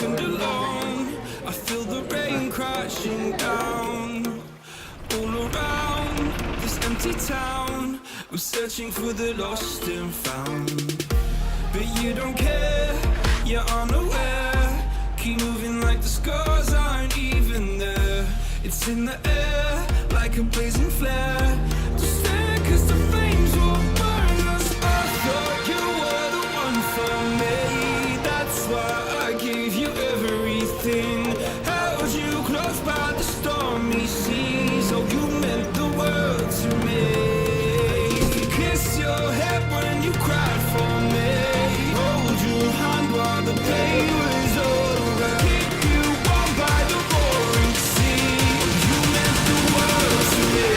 second alone. I feel the rain crashing down. All around this empty town, I'm searching for the lost and found. But you don't care, you're unaware. Keep moving like the scars aren't even there. It's in the air, like a blazing flare. Just stare, cause the flames will burn us. I thought you were the one for me. That's why I gave you everything. Held you close by the stormy seas. Oh, you meant the world to me. Kiss your head when you cried for me. Hold your hand while the pain was over. Keep you warm by the roaring sea. You meant the world to me.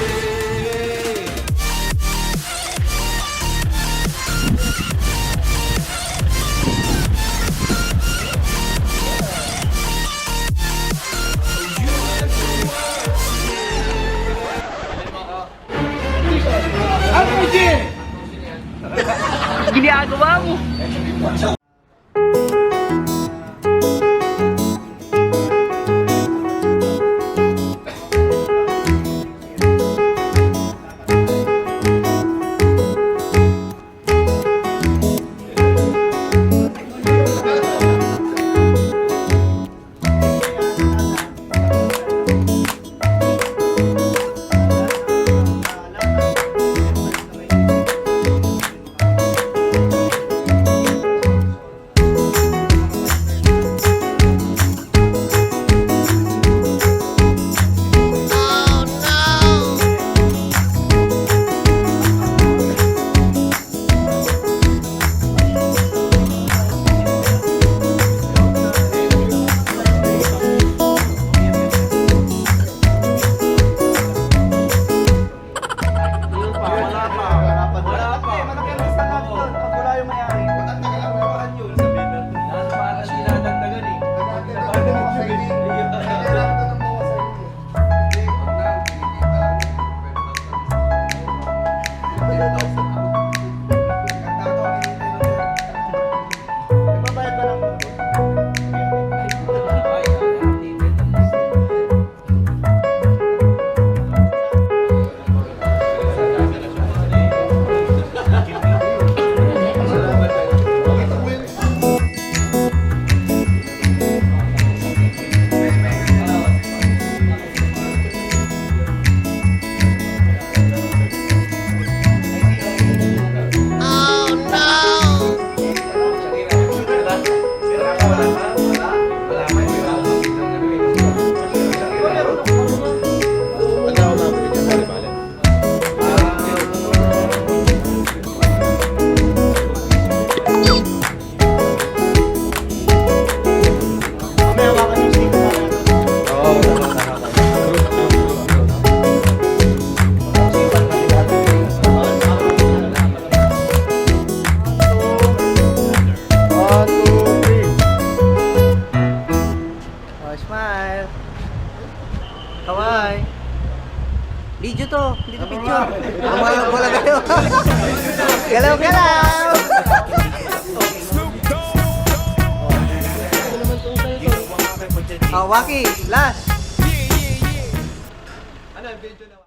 You meant the world to me. Ginagawa mo. Smile. Kawai. Video to. Hindi to picture. Bola kayo. Galaw-galaw. Oh, Waki. Last. Ano, video na.